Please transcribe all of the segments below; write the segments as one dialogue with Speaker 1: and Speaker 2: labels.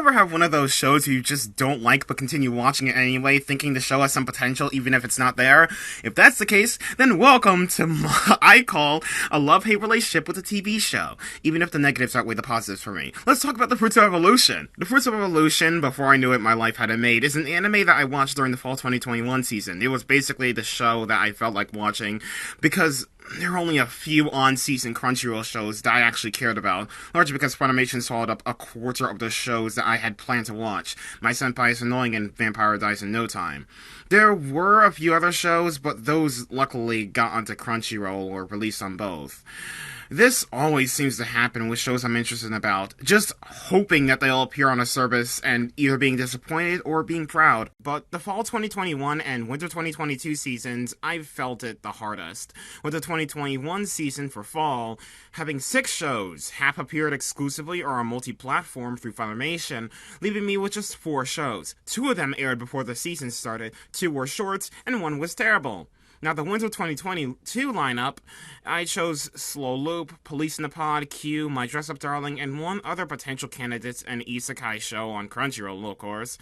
Speaker 1: ever have one of those shows you just don't like but continue watching it anyway, thinking the show has some potential even if it's not there? If that's the case, then welcome to what I call a love-hate relationship with a TV show, even if the negatives outweigh the positives for me. Let's talk about The Fruits of Evolution. The Fruits of Evolution, before I knew it, my life had it made, is an anime that I watched during the fall 2021 season. It was basically the show that I felt like watching because there are only a few on-season Crunchyroll shows that I actually cared about, largely because Funimation swallowed up a quarter of the shows that I had planned to watch. My Senpai is Annoying and Vampire Dies in No Time. There were a few other shows, but those luckily got onto Crunchyroll or released on both. This always seems to happen with shows I'm interested about, just hoping that they'll appear on a service and either being disappointed or being proud. But the fall 2021 and winter 2022 seasons, I've felt it the hardest. With the 2021 season for fall, having 6 shows, half appeared exclusively or on multi-platform through Funimation, leaving me with just 4 shows. 2 of them aired before the season started, 2 were shorts, and 1 was terrible. Now, the winter 2022 lineup, I chose Slow Loop, Police in the Pod, Q, My Dress Up Darling, and 1 other potential candidate, an Isekai show on Crunchyroll, of course.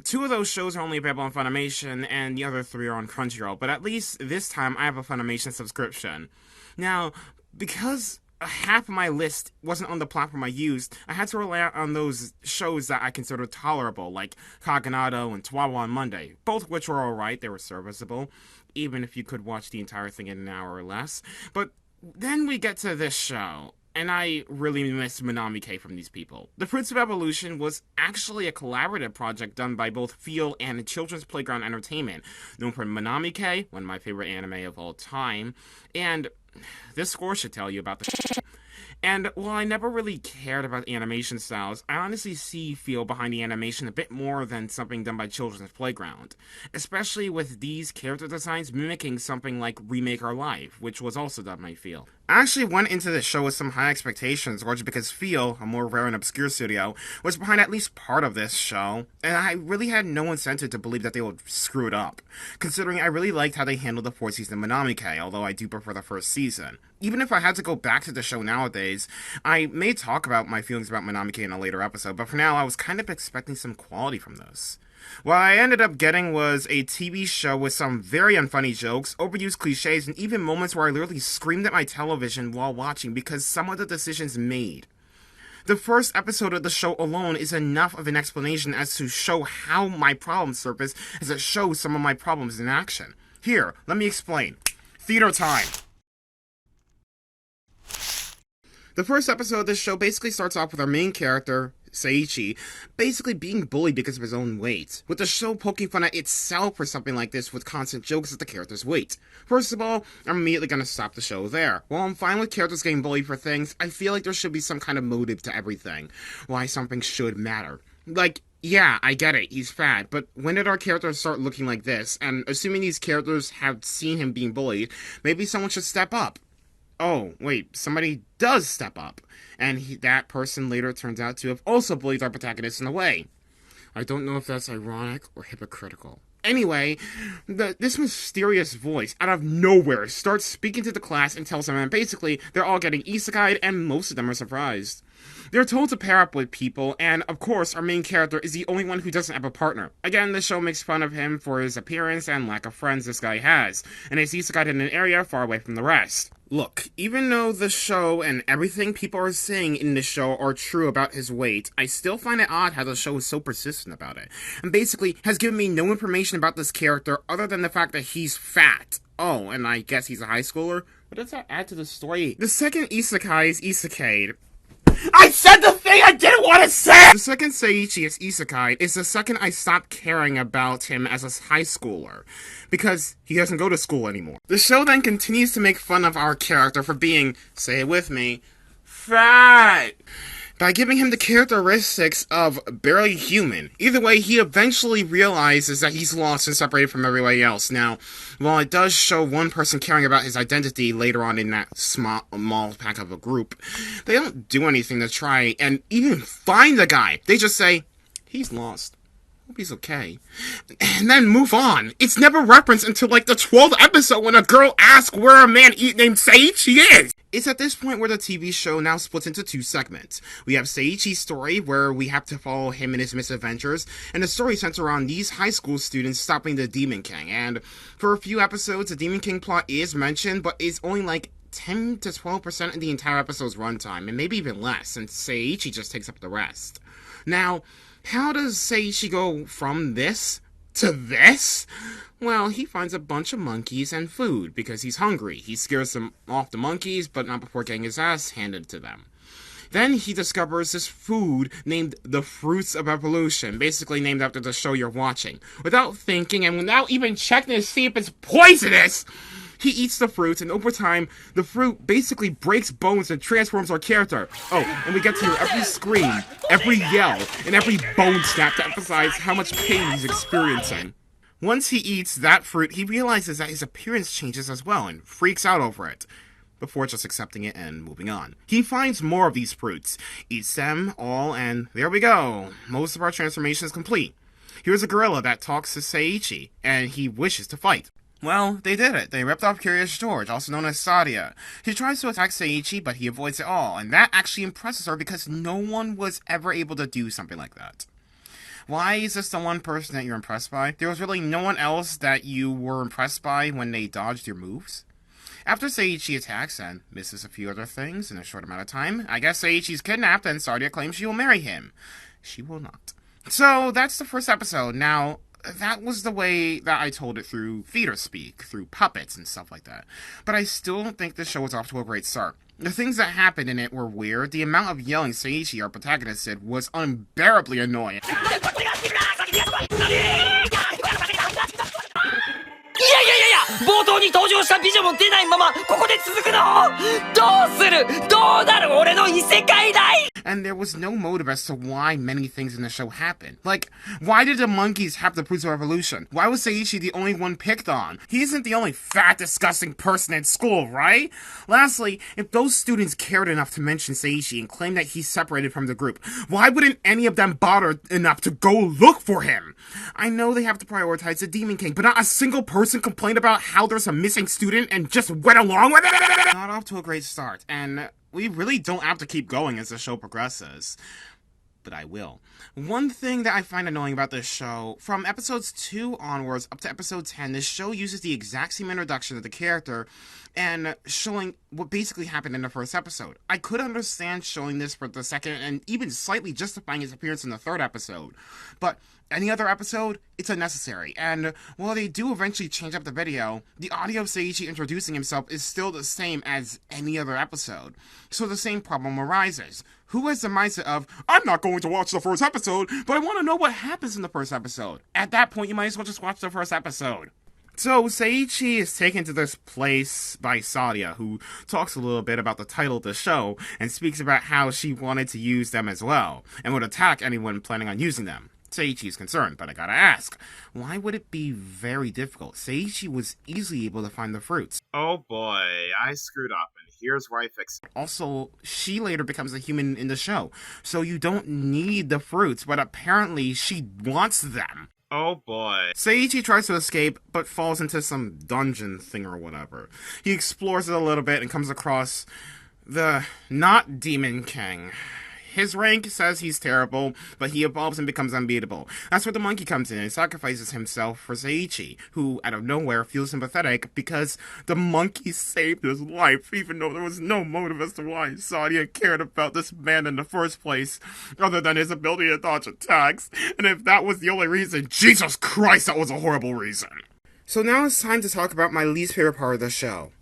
Speaker 1: 2 of those shows are only available on Funimation, and the other 3 are on Crunchyroll, but at least this time I have a Funimation subscription. Now, because half of my list wasn't on the platform I used, I had to rely on those shows that I considered tolerable, like Kaganado and Twawa on Monday, both which were alright, they were serviceable, even if you could watch the entire thing in an hour or less. But then we get to this show, and I really miss Manami-K from these people. The Fruits of Evolution was actually a collaborative project done by both Feel and Children's Playground Entertainment, known for Manami-K, one of my favorite anime of all time, and this score should tell you about the And while I never really cared about animation styles, I honestly see Feel behind the animation a bit more than something done by Children's Playground, especially with these character designs mimicking something like Remake Our Life, which was also done by Feel. I actually went into this show with some high expectations, largely because Feel, a more rare and obscure studio, was behind at least part of this show, and I really had no incentive to believe that they would screw it up, considering I really liked how they handled the 4th season of Manami-K, although I do prefer the first season. Even if I had to go back to the show nowadays, I may talk about my feelings about Manami-K in a later episode, but for now I was kind of expecting some quality from this. What I ended up getting was a TV show with some very unfunny jokes, overused cliches, and even moments where I literally screamed at my television while watching because some of the decisions made. The first episode of the show alone is enough of an explanation as to show how my problems surface as it shows some of my problems in action. Here, let me explain. Theater time. The first episode of this show basically starts off with our main character, Seiichi, basically being bullied because of his own weight, with the show poking fun at itself for something like this with constant jokes at the character's weight. First of all, I'm immediately going to stop the show there. While I'm fine with characters getting bullied for things, I feel like there should be some kind of motive to everything, why something should matter. Like, yeah, I get it, he's fat, but when did our characters start looking like this? And assuming these characters have seen him being bullied, maybe someone should step up. Oh, wait, somebody does step up, and that person later turns out to have also bullied our protagonist in a way. I don't know if that's ironic or hypocritical. Anyway, this mysterious voice, out of nowhere, starts speaking to the class and tells them that basically they're all getting isekai'd, and most of them are surprised. They're told to pair up with people, and of course, our main character is the only one who doesn't have a partner. Again, the show makes fun of him for his appearance and lack of friends this guy has, and he's isekai'd in an area far away from the rest. Look, even though the show and everything people are saying in the show are true about his weight, I still find it odd how the show is so persistent about it, and basically has given me no information about this character other than the fact that he's fat. Oh, and I guess he's a high schooler? What does that add to the story? The second isekai is isekai'd. I said the thing I didn't want to say! The second Seiichi is isekai is the second I stopped caring about him as a high schooler, because he doesn't go to school anymore. The show then continues to make fun of our character for being, say it with me, fat, by giving him the characteristics of barely human. Either way, he eventually realizes that he's lost and separated from everybody else. Now, while it does show one person caring about his identity later on in that small pack of a group, they don't do anything to try and even find the guy. They just say, he's lost. Hope he's okay. And then move on. It's never referenced until like the 12th episode when a girl asks where a man named Seiichi is. It's at this point where the TV show now splits into two segments. We have Seiichi's story, where we have to follow him and his misadventures, and the story centers around these high school students stopping the Demon King. And for a few episodes, the Demon King plot is mentioned, but it's only like 10 to 12% of the entire episode's runtime, and maybe even less, since Seiichi just takes up the rest. Now, how does Seiichi go from this to this? Well, he finds a bunch of monkeys and food because he's hungry. He scares them off the monkeys, but not before getting his ass handed to them. Then he discovers this food named the Fruits of Evolution, basically named after the show you're watching. Without thinking and without even checking to see if it's poisonous, he eats the fruits, and over time, the fruit basically breaks bones and transforms our character. Oh, and we get to hear every scream, every yell, and every bone snap to emphasize how much pain he's experiencing. Once he eats that fruit, he realizes that his appearance changes as well, and freaks out over it, before just accepting it and moving on. He finds more of these fruits, eats them all, and there we go. Most of our transformation is complete. Here's a gorilla that talks to Seiichi, and he wishes to fight. Well, they did it. They ripped off Curious George, also known as Sadia. She tries to attack Seiichi, but he avoids it all, and that actually impresses her because no one was ever able to do something like that. Why is this the one person that you're impressed by? There was really no one else that you were impressed by when they dodged your moves? After Seiichi attacks and misses a few other things in a short amount of time, I guess Seiichi's kidnapped and Sadia claims she will marry him. She will not. So, that's the first episode. Now, that was the way that I told it through theater speak, through puppets and stuff like that. But I still don't think the show was off to a great start. The things that happened in it were weird. The amount of yelling Seiichi, our protagonist, did was unbearably annoying.
Speaker 2: 冒頭に登場した美女も出ないままここで続くのどうするどうなる俺の異世界大
Speaker 1: And there was no motive as to why many things in the show happened. Like, why did the monkeys have the Fruits of Evolution? Why was Seiichi the only one picked on? He isn't the only fat, disgusting person in school, right? Lastly, if those students cared enough to mention Seiichi and claim that he's separated from the group, why wouldn't any of them bother enough to go look for him? I know they have to prioritize the Demon King, but not a single person complained about how there's a missing student and just went along with it? Not off to a great start, and we really don't have to keep going as the show progresses. But I will. One thing that I find annoying about this show, from episodes 2 onwards up to episode 10, this show uses the exact same introduction of the character and showing what basically happened in the first episode. I could understand showing this for the second and even slightly justifying his appearance in the third episode, but any other episode, it's unnecessary. And while they do eventually change up the video, the audio of Seiichi introducing himself is still the same as any other episode. So the same problem arises. Who has the mindset of, I'm not going to watch the first episode, but I want to know what happens in the first episode? At that point, you might as well just watch the first episode. So, Seiichi is taken to this place by Sadia, who talks a little bit about the title of the show, and speaks about how she wanted to use them as well, and would attack anyone planning on using them. Seiichi is concerned, but I gotta ask, why would it be very difficult? Seiichi was easily able to find the fruits.
Speaker 3: Oh boy, I screwed up, and here's where I fix it.
Speaker 1: Also, she later becomes a human in the show, so you don't need the fruits, but apparently she wants them.
Speaker 3: Oh boy.
Speaker 1: Seiichi tries to escape, but falls into some dungeon thing or whatever. He explores it a little bit and comes across the not Demon King. His rank says he's terrible, but he evolves and becomes unbeatable. That's where the monkey comes in and sacrifices himself for Seiichi, who, out of nowhere, feels sympathetic because the monkey saved his life, even though there was no motive as to why Sadia cared about this man in the first place, other than his ability to dodge attacks. And if that was the only reason, Jesus Christ, that was a horrible reason. So now it's time to talk about my least favorite part of the show.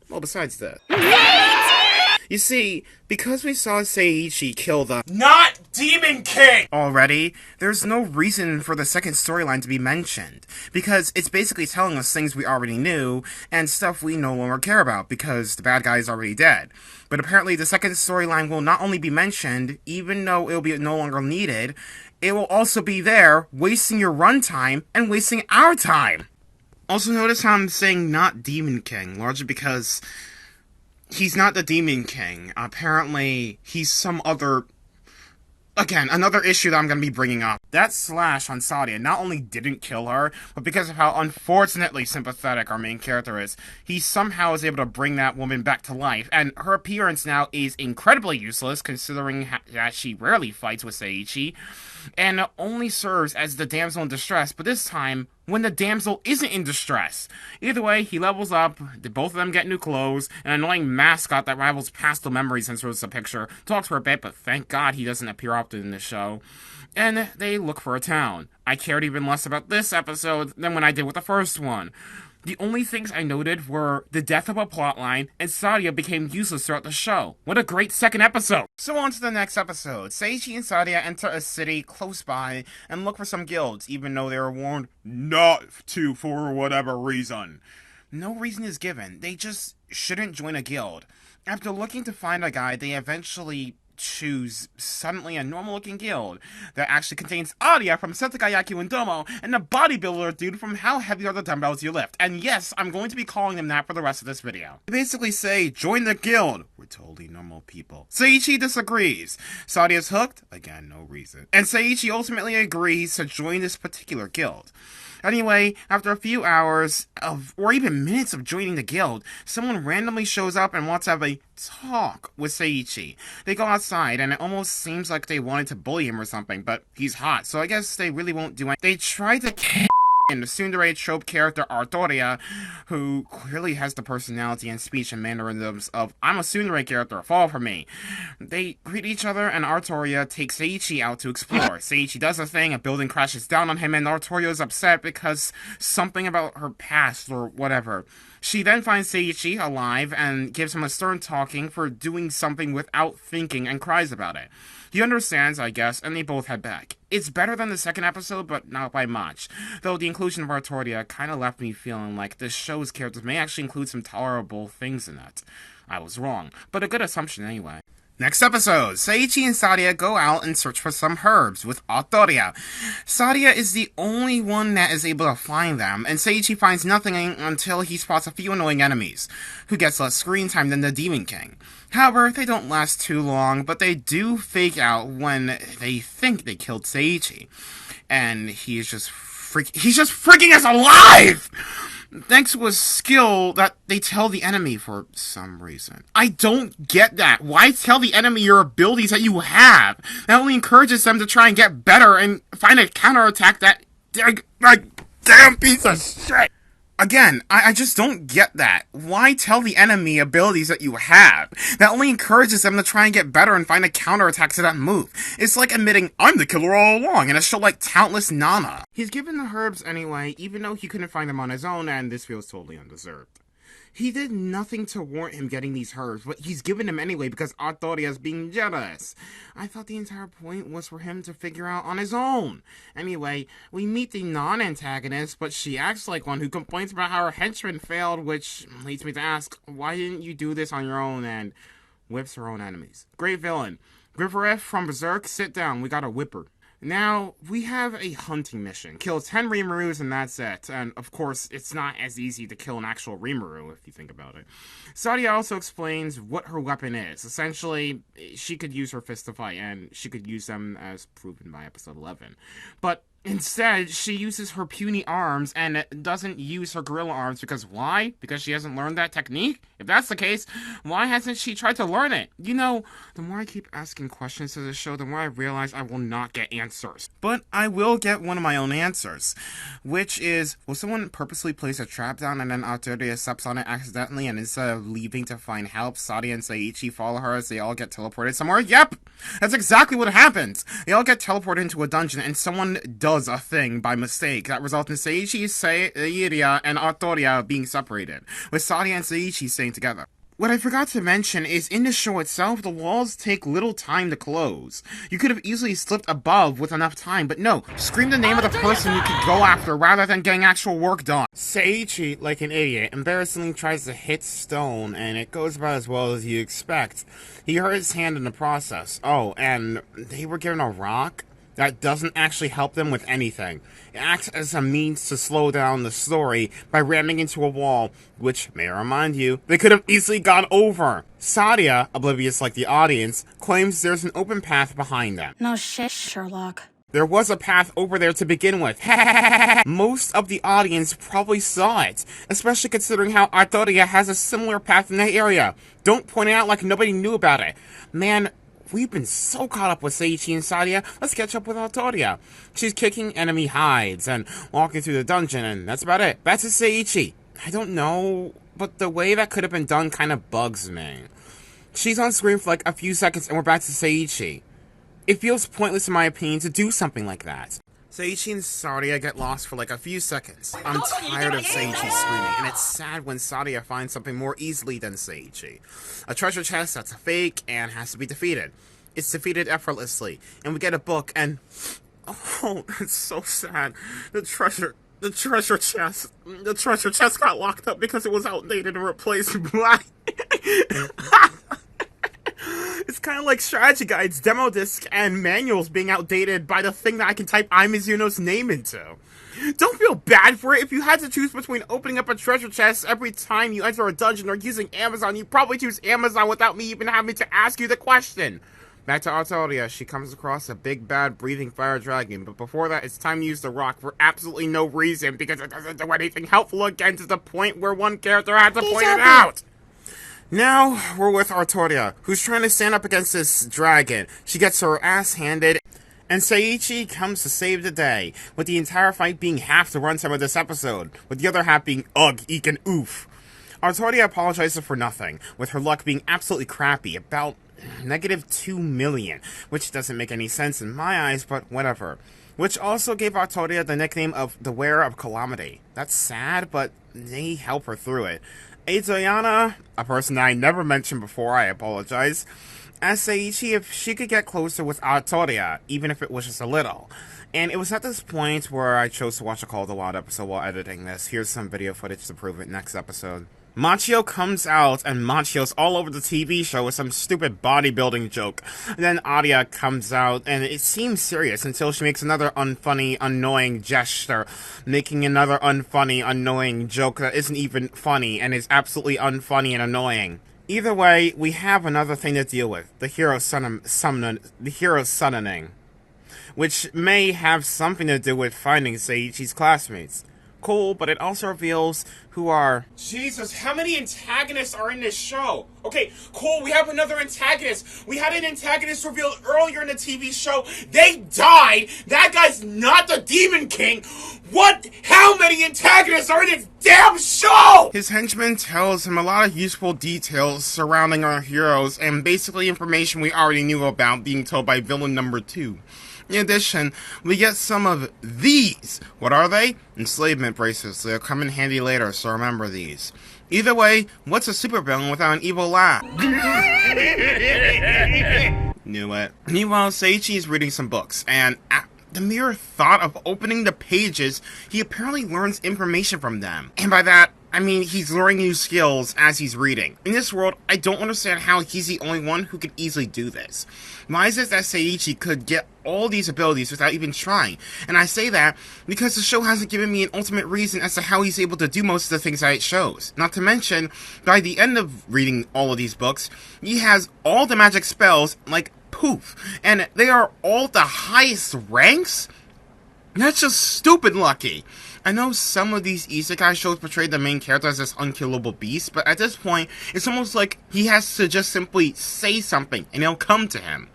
Speaker 1: Well, besides that. You see, because we saw Seiichi kill the
Speaker 3: Not Demon King!
Speaker 1: already, there's no reason for the second storyline to be mentioned, because it's basically telling us things we already knew, and stuff we no longer care about, because the bad guy is already dead. But apparently the second storyline will not only be mentioned, even though it will be no longer needed, it will also be there, wasting your runtime, and wasting our time. Also notice how I'm saying not Demon King, largely because he's not the Demon King. Apparently, he's some other Again, another issue that I'm going to be bringing up. That slash on Sadia not only didn't kill her, but because of how unfortunately sympathetic our main character is, he somehow is able to bring that woman back to life, and her appearance now is incredibly useless considering that she rarely fights with Seiichi, and only serves as the damsel in distress, but this time when the damsel isn't in distress. Either way, he levels up, both of them get new clothes, an annoying mascot that rivals Pastel Memories since there was a picture, talks for a bit, but thank God he doesn't appear often in the show. And they look for a town. I cared even less about this episode than when I did with the first one. The only things I noted were the death of a plotline, and Sadia became useless throughout the show. What a great second episode! So on to the next episode. Seiichi and Sadia enter a city close by and look for some guilds, even though they are warned not to for whatever reason. No reason is given, they just shouldn't join a guild. After looking to find a guide, they eventually choose suddenly a normal-looking guild that actually contains Aria from Setai Yakiwendomo and the bodybuilder dude from How Heavy Are the Dumbbells You Lift. And yes, I'm going to be calling them that for the rest of this video. They basically say, join the guild. We're totally normal people. Seiichi disagrees. Sadia's hooked. Again, no reason. And Seiichi ultimately agrees to join this particular guild. Anyway, after a few hours or even minutes of joining the guild, someone randomly shows up and wants to have a talk with Seiichi. They go outside, and it almost seems like they wanted to bully him or something, but he's hot, so I guess they really won't do anything. They try to and the tsundere trope character Artoria, who clearly has the personality and speech and mannerisms of I'm a tsundere character, fall for me. They greet each other and Artoria takes Seiichi out to explore. Seiichi does a thing, a building crashes down on him, and Artoria is upset because something about her past or whatever. She then finds Seiichi alive and gives him a stern talking for doing something without thinking and cries about it. He understands, I guess, and they both head back. It's better than the second episode, but not by much. Though the inclusion of Artoria kinda left me feeling like this show's characters may actually include some tolerable things in it. I was wrong, but a good assumption anyway. Next episode, Seiichi and Sadia go out and search for some herbs with Artoria. Sadia is the only one that is able to find them, and Seiichi finds nothing until he spots a few annoying enemies, who gets less screen time than the Demon King. However, they don't last too long, but they do fake out when they think they killed Seiichi. And he's just freaking us alive! Thanks to a skill that they tell the enemy for some reason. I don't get that. Why tell the enemy your abilities that you have? That only encourages them to try and get better and find a counterattack that... damn piece of shit! Again, I just don't get that. Why tell the enemy abilities that you have? That only encourages them to try and get better and find a counterattack to that move. It's like admitting, I'm the killer all along, in a show like Talentless Nana. He's given the herbs anyway, even though he couldn't find them on his own, and this feels totally undeserved. He did nothing to warrant him getting these herbs, but he's given them anyway because Artoria is being jealous. I thought the entire point was for him to figure out on his own. Anyway, we meet the non-antagonist, but she acts like one who complains about how her henchman failed, which leads me to ask, why didn't you do this on your own, and whips her own enemies. Great villain. Griffith from Berserk, sit down, we gotta whip her. Now, we have a hunting mission. Kill 10 Rimarus and that's it. And, of course, it's not as easy to kill an actual Rimaru, if you think about it. Sadia also explains what her weapon is. Essentially, she could use her fist to fight, and she could use them as proven by episode 11. But instead, she uses her puny arms and doesn't use her gorilla arms because why? Because she hasn't learned that technique? If that's the case, why hasn't she tried to learn it? You know, the more I keep asking questions to this show, the more I realize I will not get answers. But I will get one of my own answers, which is, will someone purposely place a trap down and then Artoria steps on it accidentally, and instead of leaving to find help, Sadia and Seiichi follow her as they all get teleported somewhere? Yep! That's exactly what happens! They all get teleported into a dungeon, and someone does a thing by mistake that results in Seiichi, Seiria, and Artoria being separated, with Sadia and Seiichi staying together. What I forgot to mention is in the show itself, the walls take little time to close. You could have easily slipped above with enough time, but no, scream the name of the person you could go after rather than getting actual work done. Seiichi, like an idiot, embarrassingly tries to hit stone, and it goes about as well as you expect. He hurt his hand in the process. Oh, and they were given a rock? that doesn't actually help them with anything. It acts as a means to slow down the story by ramming into a wall, which, may I remind you, they could have easily gone over. Sadia, oblivious like the audience, claims there's an open path behind them.
Speaker 4: No shit, Sherlock.
Speaker 1: There was a path over there to begin with. Most of the audience probably saw it, especially considering how Artoria has a similar path in that area. Don't point it out like nobody knew about it. Man, we've been so caught up with Seiichi and Sadia, let's catch up with Artoria. She's kicking enemy hides and walking through the dungeon, and that's about it. Back to Seiichi. I don't know, but the way that could have been done kind of bugs me. She's on screen for like a few seconds and we're back to Seiichi. It feels pointless in my opinion to do something like that. Seiichi and Sadia get lost for like a few seconds. I'm tired of Seiichi screaming, and it's sad when Sadia finds something more easily than Seiichi. A treasure chest that's a fake and has to be defeated. It's defeated effortlessly, and we get a book and... Oh, it's so sad. The treasure chest got locked up because it was outdated and replaced by... It's kind of like strategy guides, demo discs, and manuals being outdated by the thing that I can type Mizuno's name into. Don't feel bad for it. If you had to choose between opening up a treasure chest every time you enter a dungeon or using Amazon, you'd probably choose Amazon without me even having to ask you the question. Back to Artoria, she comes across a big bad breathing fire dragon, but before that it's time to use the rock for absolutely no reason because it doesn't do anything helpful again to the point where one character had to point it out. Now, we're with Artoria, who's trying to stand up against this dragon. She gets her ass handed, and Seiichi comes to save the day, with the entire fight being half the runtime of this episode, with the other half being ugh, eek, and oof. Artoria apologizes for nothing, with her luck being absolutely crappy, about -2 million, which doesn't make any sense in my eyes, but whatever. Which also gave Artoria the nickname of the Wearer of Calamity. That's sad, but they help her through it. Aitoyana, a person that I never mentioned before, I apologize, asked Seiichi if she could get closer with Artoria, even if it was just a little. And it was at this point where I chose to watch a Call of the Wild episode while editing this. Here's some video footage to prove it next episode. Machio comes out, and Machio's all over the TV show with some stupid bodybuilding joke. Then Aria comes out, and it seems serious until she makes another unfunny, annoying gesture, making another unfunny, annoying joke that isn't even funny, and is absolutely unfunny and annoying. Either way, we have another thing to deal with, the hero summoning, which may have something to do with finding Seiichi's classmates. Cool, but it also reveals who are... Jesus, how many antagonists are in this show? Okay, cool, we have another antagonist. We had an antagonist revealed earlier in the TV show. They died. That guy's not the Demon King. What? How many antagonists are in this damn show? His henchman tells him a lot of useful details surrounding our heroes and basically information we already knew about being told by villain number 2. In addition, we get some of these. What are they? Enslavement bracelets. They'll come in handy later, so remember these. Either way, what's a supervillain without an evil laugh? Knew it. Meanwhile, Seiichi is reading some books, and at the mere thought of opening the pages, he apparently learns information from them. And by that, I mean he's learning new skills as he's reading. In this world, I don't understand how he's the only one who could easily do this. Why is it that Seiichi could get all these abilities without even trying? And I say that because the show hasn't given me an ultimate reason as to how he's able to do most of the things that it shows. Not to mention, by the end of reading all of these books, he has all the magic spells, like poof, and they are all the highest ranks? That's just stupid lucky. I know some of these Isekai shows portray the main character as this unkillable beast, but at this point, it's almost like he has to just simply say something, and it'll come to him.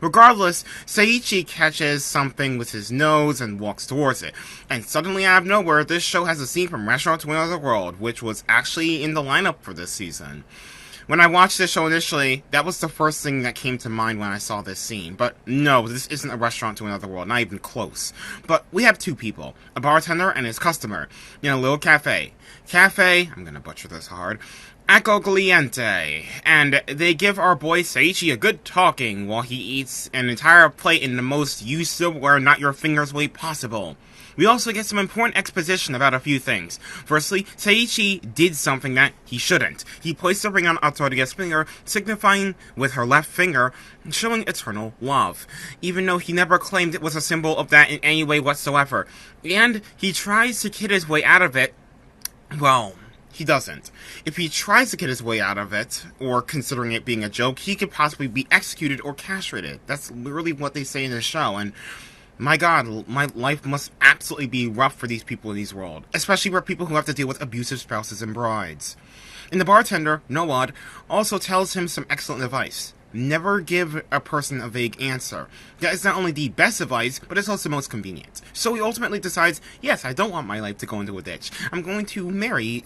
Speaker 1: Regardless, Seiichi catches something with his nose and walks towards it, and suddenly out of nowhere, this show has a scene from Restaurant to Another World, which was actually in the lineup for this season. When I watched this show initially, that was the first thing that came to mind when I saw this scene. But no, this isn't a Restaurant to Another World, not even close. But we have two people, a bartender and his customer, in a little cafe. I'm gonna butcher this hard. Accogliente, and they give our boy Seiichi a good talking while he eats an entire plate in the most use silverware not your fingers way possible. We also get some important exposition about a few things. Firstly, Seiichi did something that he shouldn't. He placed a ring on Artoria's finger, signifying with her left finger, showing eternal love, even though he never claimed it was a symbol of that in any way whatsoever. And he tries to kid his way out of it. Well, he doesn't. If he tries to get his way out of it, or considering it being a joke, he could possibly be executed or castrated. That's literally what they say in the show, and my god, my life must absolutely be rough for these people in this world, especially for people who have to deal with abusive spouses and brides. And the bartender, Noad, also tells him some excellent advice. Never give a person a vague answer. That is not only the best advice, but it's also most convenient. So he ultimately decides, yes, I don't want my life to go into a ditch. I'm going to marry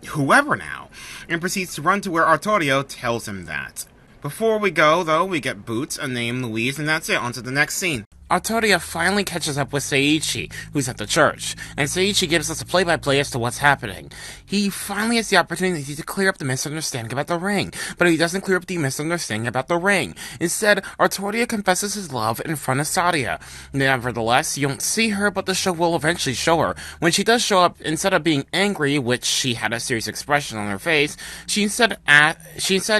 Speaker 1: whoever now, and proceeds to run to where Artorio tells him that. Before we go, though, we get Boots, a name Louise, and that's it. On to the next scene. Artoria finally catches up with Seiichi, who's at the church, and Seiichi gives us a play-by-play as to what's happening. He finally has the opportunity to clear up the misunderstanding about the ring, but he doesn't clear up the misunderstanding about the ring. Instead, Artoria confesses his love in front of Sadia. Nevertheless, you don't see her, but the show will eventually show her. When she does show up, instead of being angry, which she had a serious expression on her face, she instead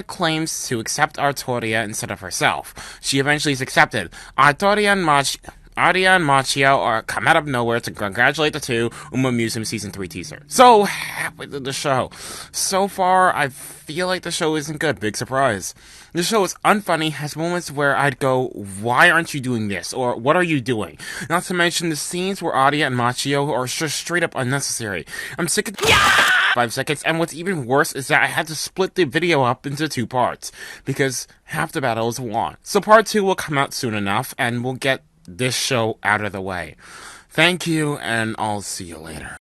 Speaker 1: claims to accept Artoria instead of herself. She eventually is accepted. Artoria and Machio come out of nowhere to congratulate the two Uma Museum Season 3 teaser. So happy with the show. So far, I feel like the show isn't good. Big surprise. The show is unfunny, has moments where I'd go, why aren't you doing this? Or, what are you doing? Not to mention the scenes where Adia and Machio are just straight up unnecessary. I'm sick of 5 seconds, and what's even worse is that I had to split the video up into 2 parts, because half the battle is one. So part 2 will come out soon enough, and we'll get this show out of the way. Thank you, and I'll see you later.